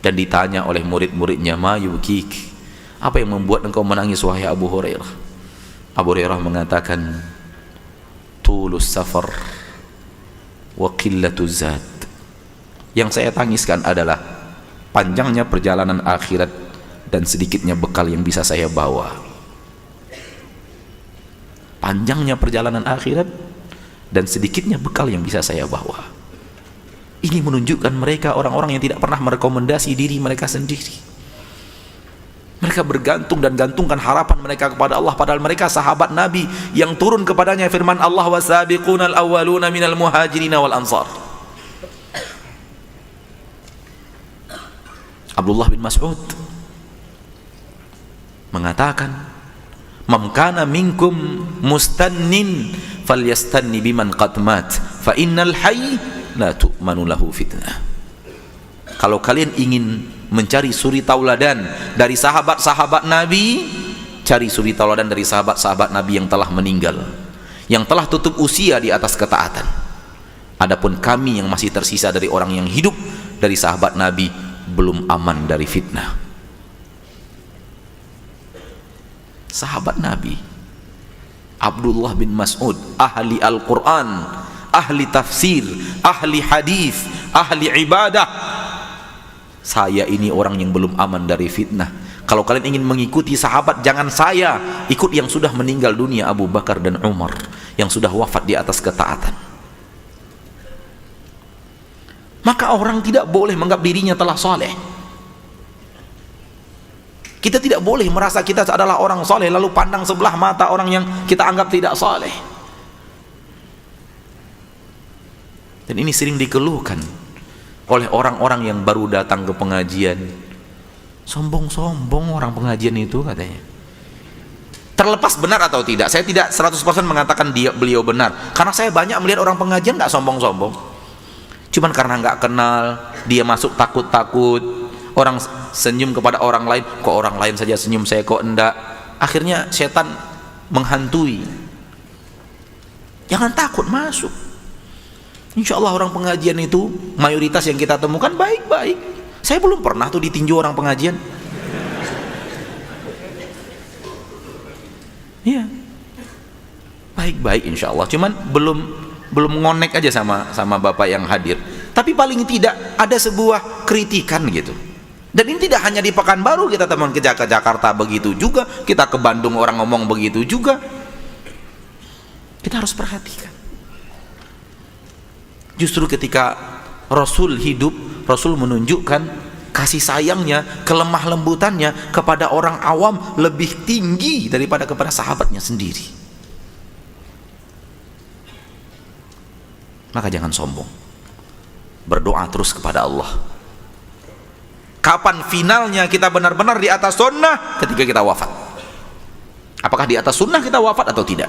dan ditanya oleh murid-muridnya, "Ma yubkik?" Apa yang membuat engkau menangis wahai Abu Hurairah? Abu Hurairah mengatakan, "Tulus safar wa qillatuz zad." Yang saya tangiskan adalah panjangnya perjalanan akhirat dan sedikitnya bekal yang bisa saya bawa. Panjangnya perjalanan akhirat dan sedikitnya bekal yang bisa saya bawa. Ini menunjukkan mereka orang-orang yang tidak pernah merekomendasi diri mereka sendiri. Mereka bergantung dan gantungkan harapan mereka kepada Allah, padahal mereka sahabat Nabi yang turun kepadanya firman Allah, "Wasabiqunal awwaluna minal muhajirin wal ansar." Abdullah bin Mas'ud mengatakan, "Man kana minkum mustannin falyastanni biman qad mat fa innal hayy la tu'manu lahu fitnah." Kalau kalian ingin mencari suri tauladan dari sahabat-sahabat Nabi, cari suri tauladan dari sahabat-sahabat Nabi yang telah meninggal, yang telah tutup usia di atas ketaatan. Adapun kami yang masih tersisa dari orang yang hidup dari sahabat Nabi belum aman dari fitnah. Sahabat Nabi Abdullah bin Mas'ud, ahli Al-Quran, ahli tafsir, ahli hadis, ahli ibadah. Saya ini orang yang belum aman dari fitnah. Kalau kalian ingin mengikuti sahabat, jangan saya, ikut yang sudah meninggal dunia, Abu Bakar dan Umar, yang sudah wafat di atas ketaatan. Maka orang tidak boleh menganggap dirinya telah saleh. Kita tidak boleh merasa kita adalah orang soleh lalu pandang sebelah mata orang yang kita anggap tidak soleh. Dan ini sering dikeluhkan oleh orang-orang yang baru datang ke pengajian. Sombong-sombong orang pengajian itu katanya. Terlepas benar atau tidak, saya tidak 100% mengatakan beliau benar, karena saya banyak melihat orang pengajian nggak sombong-sombong. Cuman karena nggak kenal, dia masuk takut-takut. Orang senyum kepada orang lain, kok orang lain saja senyum, saya kok enggak. Akhirnya setan menghantui. Jangan takut masuk. Insya Allah orang pengajian itu mayoritas yang kita temukan baik-baik. Saya belum pernah tuh ditinju orang pengajian. Iya, baik-baik insya Allah. Cuman belum ngonek aja sama bapak yang hadir. Tapi paling tidak ada sebuah kritikan gitu. Dan ini tidak hanya di Pekanbaru kita teman, ke Jakarta begitu juga, kita ke Bandung orang ngomong begitu juga. Kita harus perhatikan. Justru ketika Rasul hidup, Rasul menunjukkan kasih sayangnya, kelemah lembutannya kepada orang awam lebih tinggi daripada kepada sahabatnya sendiri. Maka jangan sombong. Berdoa terus kepada Allah. Kapan finalnya kita benar-benar di atas sunnah? Ketika kita wafat. Apakah di atas sunnah kita wafat atau tidak?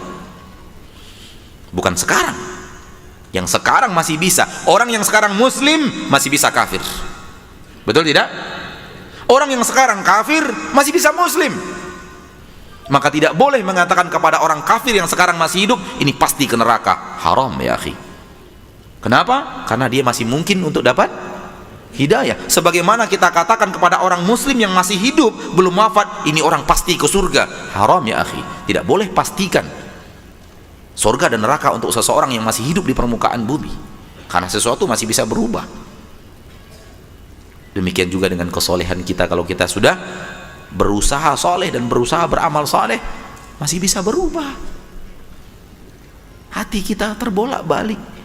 Bukan sekarang. Yang sekarang masih bisa. Orang yang sekarang muslim masih bisa kafir. Betul tidak? Orang yang sekarang kafir masih bisa muslim. Maka tidak boleh mengatakan kepada orang kafir yang sekarang masih hidup, ini pasti ke neraka. Haram ya akhi. Kenapa? Karena dia masih mungkin untuk dapat hidayah. Sebagaimana kita katakan kepada orang muslim yang masih hidup belum wafat, ini orang pasti ke surga. Haram ya akhi. Tidak boleh pastikan surga dan neraka untuk seseorang yang masih hidup di permukaan bumi, karena sesuatu masih bisa berubah. Demikian juga dengan kesolehan kita. Kalau kita sudah berusaha soleh dan berusaha beramal soleh, masih bisa berubah. Hati kita terbolak-balik.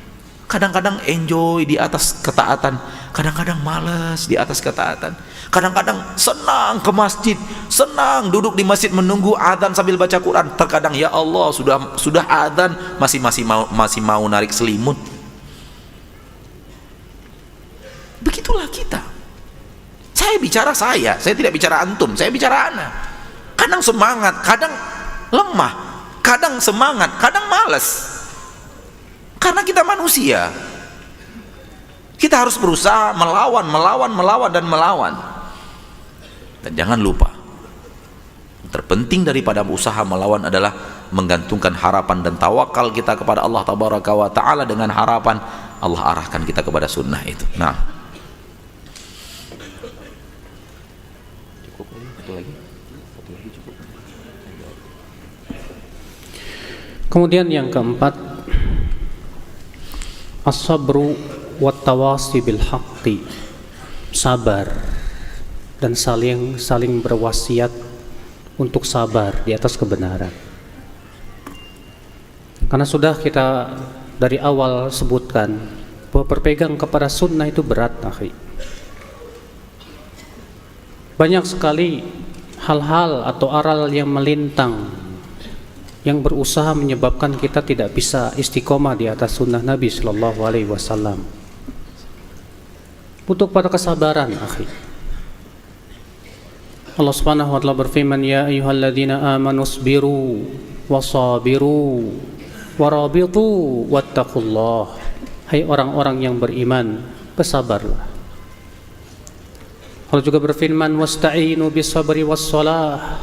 Kadang-kadang enjoy di atas ketaatan, kadang-kadang malas di atas ketaatan, kadang-kadang senang ke masjid, senang duduk di masjid menunggu adzan sambil baca Quran. Terkadang ya Allah sudah adzan masih mau narik selimut. Begitulah kita. Saya bicara saya tidak bicara antum, saya bicara ana. Kadang semangat, kadang lemah, kadang semangat, kadang malas. Karena kita manusia, kita harus berusaha melawan dan melawan. Dan jangan lupa, terpenting daripada usaha melawan adalah menggantungkan harapan dan tawakal kita kepada Allah Tabaraka wa Ta'ala, dengan harapan Allah arahkan kita kepada sunnah itu. Nah, kemudian yang keempat, as-sabru wat tawasi bil haqqi, sabar dan saling berwasiat untuk sabar di atas kebenaran. Karena sudah kita dari awal sebutkan bahwa berpegang kepada sunnah itu berat, akhi. Banyak sekali hal-hal atau aral yang melintang yang berusaha menyebabkan kita tidak bisa istiqomah di atas sunnah Nabi Sallallahu Alaihi Wasallam. Butuh pada kesabaran, akhi. Allah Subhanahu wa taala berfirman, ya ayyuhalladzina amanu sabiru wasabiru warabitu wattaqullah. Hai orang-orang yang beriman, bersabarlah. Allah juga berfirman, wasta'inu bis-sabri was-shalah.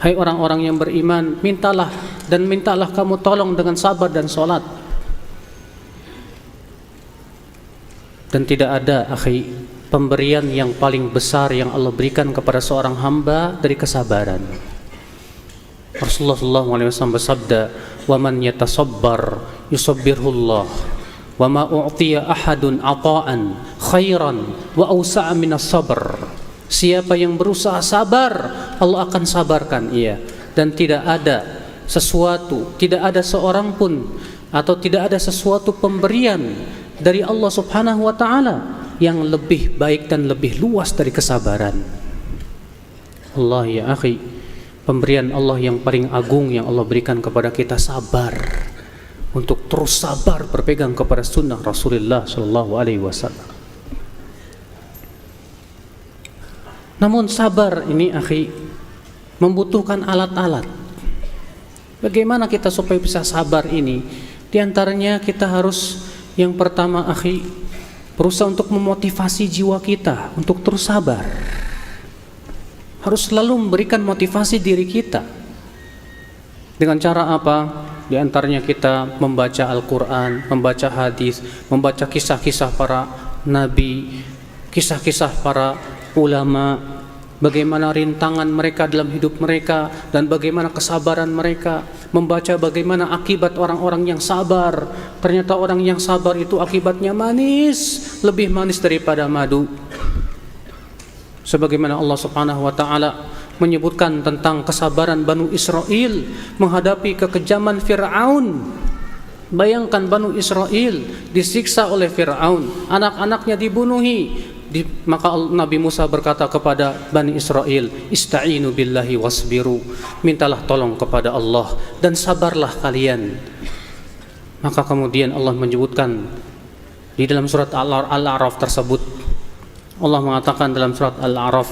Hai orang-orang yang beriman, mintalah kamu tolong dengan sabar dan salat. Dan tidak ada, akhi, pemberian yang paling besar yang Allah berikan kepada seorang hamba dari kesabaran. Rasulullah SAW bersabda, "Wa man yatasabbar yusabbirhullah, wa ma u'tiya ahadun ata'an khairan wa awsa'a minas sabr." Siapa yang berusaha sabar, Allah akan sabarkan ia. Dan tidak ada sesuatu, tidak ada seorang pun atau tidak ada sesuatu pemberian dari Allah Subhanahu wa taala yang lebih baik dan lebih luas dari kesabaran. Allah ya akhi, pemberian Allah yang paling agung yang Allah berikan kepada kita, sabar. Untuk terus sabar berpegang kepada sunnah Rasulullah Sallallahu Alaihi Wasallam. Namun sabar ini, akhi, membutuhkan alat-alat. Bagaimana kita supaya bisa sabar ini? Di antaranya kita harus, yang pertama, akhi, berusaha untuk memotivasi jiwa kita untuk terus sabar. Harus selalu memberikan motivasi diri kita. Dengan cara apa? Di antaranya kita membaca Al-Quran, membaca hadis, membaca kisah-kisah para nabi, kisah-kisah para ulama, bagaimana rintangan mereka dalam hidup mereka dan bagaimana kesabaran mereka, membaca bagaimana akibat orang-orang yang sabar. Ternyata orang yang sabar itu akibatnya manis, lebih manis daripada madu. Sebagaimana Allah Subhanahu wa taala menyebutkan tentang kesabaran Banu Israel menghadapi kekejaman Fir'aun. Bayangkan Banu Israel disiksa oleh Fir'aun, anak-anaknya dibunuhi. Maka Nabi Musa berkata kepada Bani Israel, ista'inu billahi wasbiru, mintalah tolong kepada Allah dan sabarlah kalian. Maka kemudian Allah menyebutkan di dalam surat Al-A'raf tersebut, Allah mengatakan dalam surat Al-A'raf,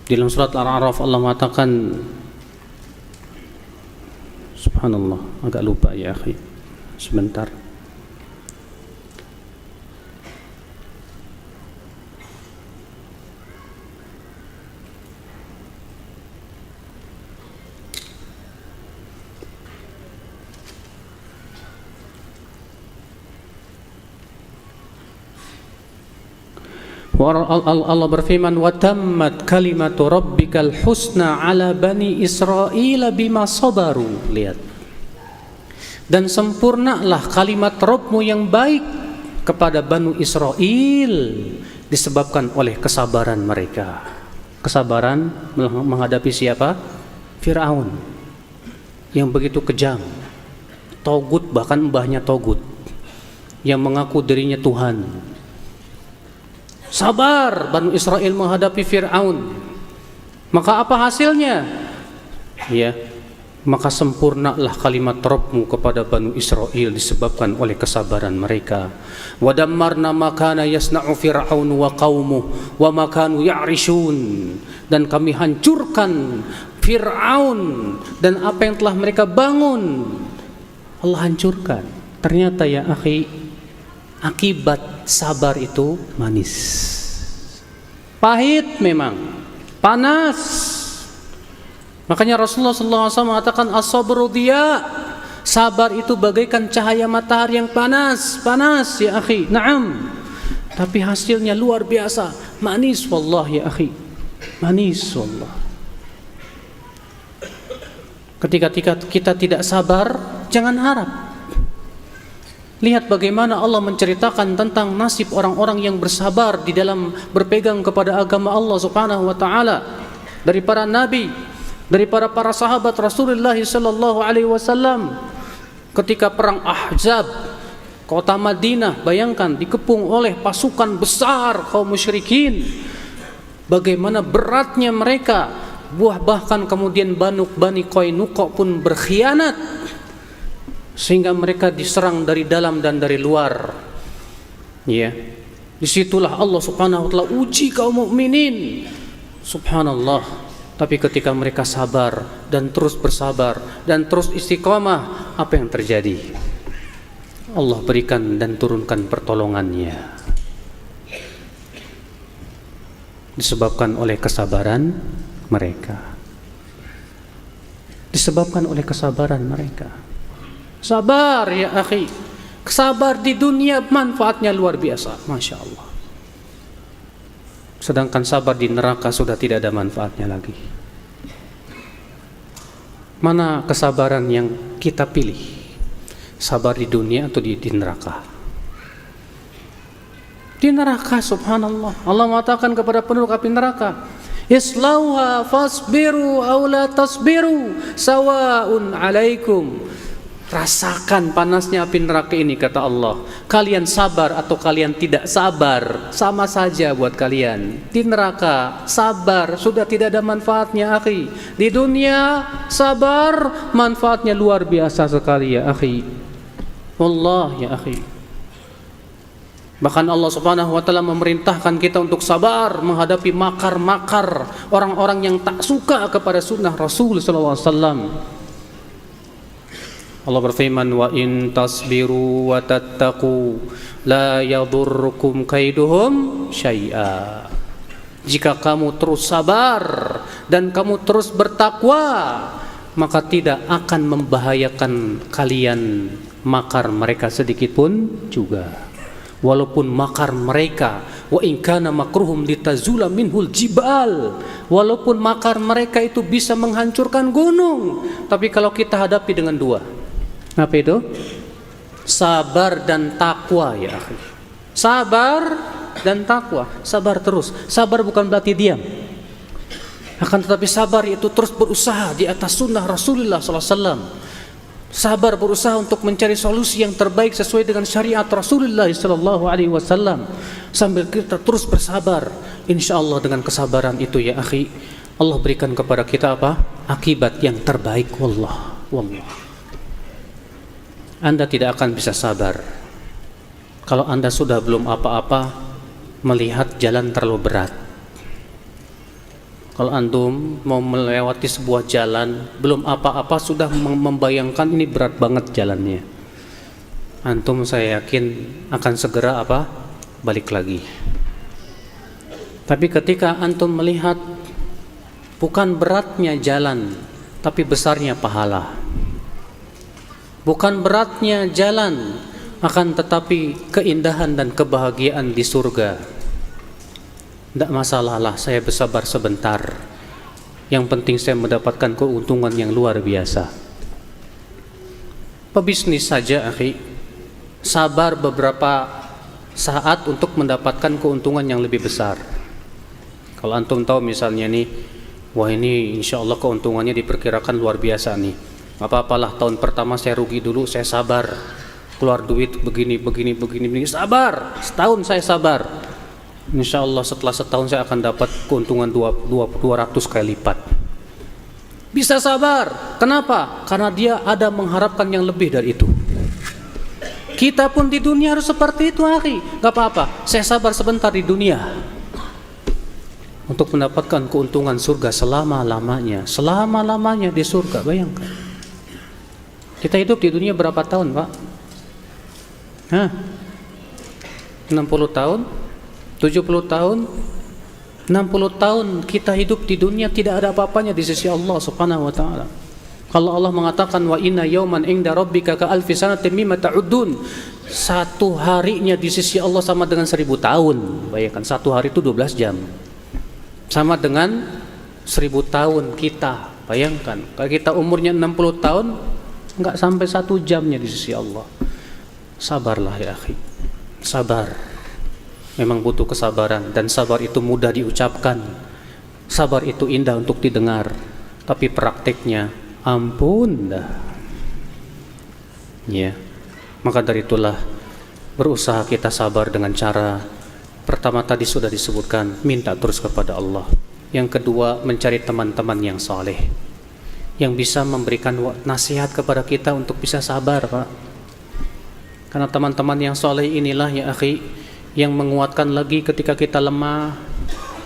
di dalam surat Al-A'raf Allah mengatakan, subhanallah, agak lupa ya akhi, sebentar. Allah berfirman, wa tammat kalimatu rabbikal husna ala bani Israil bima sabaru. Lihat, dan sempurnalah kalimat Rabbmu yang baik kepada Banu Israel disebabkan oleh kesabaran mereka. Kesabaran menghadapi siapa? Fir'aun yang begitu kejam, Togut, bahkan mbahnya Togut yang mengaku dirinya Tuhan. Sabar Banu Israel menghadapi Fir'aun. Maka apa hasilnya? Ya, maka sempurnalah kalimat Rabbmu kepada Banu Israel disebabkan oleh kesabaran mereka. Wa dammarna ma kana yasna'u Fir'aun wa qaumuhu wa ma kanu ya'rishun. Dan kami hancurkan Fir'aun dan apa yang telah mereka bangun. Allah hancurkan. Ternyata ya akhi, akibat sabar itu manis. Pahit memang, panas. Makanya Rasulullah SAW mengatakan as-sabru diya. Sabar itu bagaikan cahaya matahari yang panas, panas ya akhi. Naam. Tapi hasilnya luar biasa, manis wallah ya akhi. Manis wallah. Ketika kita tidak sabar, jangan harap. Lihat bagaimana Allah menceritakan tentang nasib orang-orang yang bersabar di dalam berpegang kepada agama Allah Subhanahu wa taala, dari para nabi, dari para sahabat Rasulullah sallallahu alaihi wasallam. Ketika perang Ahzab, kota Madinah bayangkan dikepung oleh pasukan besar kaum musyrikin. Bagaimana beratnya mereka, bahkan kemudian Bani Qainuqa pun berkhianat sehingga mereka diserang dari dalam dan dari luar. Ya, disitulah Allah Subhanahu wa taala uji kaum mukminin. Subhanallah. Tapi ketika mereka sabar dan terus bersabar dan terus istiqamah, apa yang terjadi? Allah berikan dan turunkan pertolongannya. Disebabkan oleh kesabaran mereka. Disebabkan oleh kesabaran mereka. Sabar ya akhi. Sabar di dunia manfaatnya luar biasa, Masya Allah. Sedangkan sabar di neraka sudah tidak ada manfaatnya lagi. Mana kesabaran yang kita pilih? Sabar di dunia atau di neraka? Di neraka, subhanallah. Allah mengatakan kepada penduduk api neraka, islauha fasbiru aw la tasbiru sawaun alaikum. Rasakan panasnya api neraka ini, kata Allah. Kalian sabar atau kalian tidak sabar, sama saja buat kalian. Di neraka sabar sudah tidak ada manfaatnya, akhi. Di dunia sabar manfaatnya luar biasa sekali ya akhi. Wallah ya akhi. Bahkan Allah Subhanahu wa taala memerintahkan kita untuk sabar menghadapi makar-makar orang-orang yang tak suka kepada sunnah Rasul sallallahu alaihi wasallam. Allah berfirman, wa in tasbiru wa tattaqu la yadurrukum kaiduhum syai'a. Jika kamu terus sabar dan kamu terus bertakwa, maka tidak akan membahayakan kalian makar mereka sedikit pun juga. Walaupun makar mereka, wa in kana makruhum litazula minhul jibal, walaupun makar mereka itu bisa menghancurkan gunung, tapi kalau kita hadapi dengan dua, apa itu? Sabar dan takwa ya akhi. Sabar dan takwa. Sabar terus. Sabar bukan berarti diam. Akan tetapi sabar itu terus berusaha di atas sunnah Rasulullah SAW. Sabar berusaha untuk mencari solusi yang terbaik sesuai dengan syariat Rasulullah SAW. Sambil kita terus bersabar, insya Allah dengan kesabaran itu ya akhi, Allah berikan kepada kita apa? Akibat yang terbaik. Wallah. Anda tidak akan bisa sabar kalau Anda sudah belum apa-apa melihat jalan terlalu berat. Kalau antum mau melewati sebuah jalan, belum apa-apa sudah membayangkan ini berat banget jalannya, antum saya yakin akan segera apa? Balik lagi. Tapi ketika antum melihat bukan beratnya jalan, tapi besarnya pahala, bukan beratnya jalan, akan tetapi keindahan dan kebahagiaan di surga, tidak masalahlah saya bersabar sebentar. Yang penting saya mendapatkan keuntungan yang luar biasa. Pebisnis saja akhi, sabar beberapa saat untuk mendapatkan keuntungan yang lebih besar. Kalau antum tahu misalnya nih, wah ini insya Allah keuntungannya diperkirakan luar biasa nih, apa-apalah tahun pertama saya rugi dulu, saya sabar, keluar duit begini, sabar, setahun saya sabar, insya Allah setelah setahun saya akan dapat keuntungan 200 kali lipat. Bisa sabar, kenapa? Karena dia ada mengharapkan yang lebih dari itu. Kita pun di dunia harus seperti itu akhi. Gak apa-apa, saya sabar sebentar di dunia untuk mendapatkan keuntungan surga selama-lamanya. Selama-lamanya di surga, bayangkan. Kita hidup di dunia berapa tahun, Pak? 60 tahun? 70 tahun? 60 tahun kita hidup di dunia tidak ada apa-apanya di sisi Allah Subhanahu wa taala. Kalau Allah mengatakan wa inna yauman inda rabbika ka alfi sanatin mimma ta'udun, satu harinya di sisi Allah sama dengan 1000 tahun. Bayangkan satu hari itu 12 jam. Sama dengan 1000 tahun kita. Bayangkan kalau kita umurnya 60 tahun enggak sampai 1 jamnya di sisi Allah. Sabarlah ya akhi. Sabar. Memang butuh kesabaran, dan sabar itu mudah diucapkan. Sabar itu indah untuk didengar, tapi praktiknya ampun dah. Ya. Maka dari itulah berusaha kita sabar dengan cara pertama tadi sudah disebutkan, minta terus kepada Allah. Yang kedua, mencari teman-teman yang saleh yang bisa memberikan nasihat kepada kita untuk bisa sabar, Pak. Karena teman-teman yang saleh inilah ya akhi yang menguatkan lagi ketika kita lemah.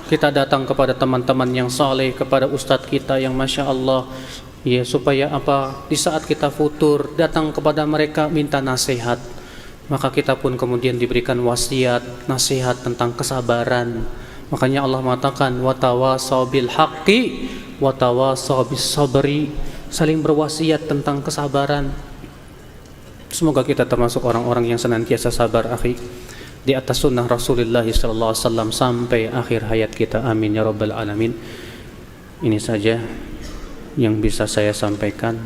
Kita datang kepada teman-teman yang saleh, kepada ustadz kita yang masya Allah, ya, supaya apa? Di saat kita futur datang kepada mereka minta nasihat, maka kita pun kemudian diberikan wasiat, nasihat tentang kesabaran. Makanya Allah mengatakan watawasau bil haqqi watawasau bis sabri, saling berwasiat tentang kesabaran. Semoga kita termasuk orang-orang yang senantiasa sabar akhi di atas sunnah Rasulullah sallallahu alaihi wasallam sampai akhir hayat kita. Amin ya rabbal alamin. Ini saja yang bisa saya sampaikan.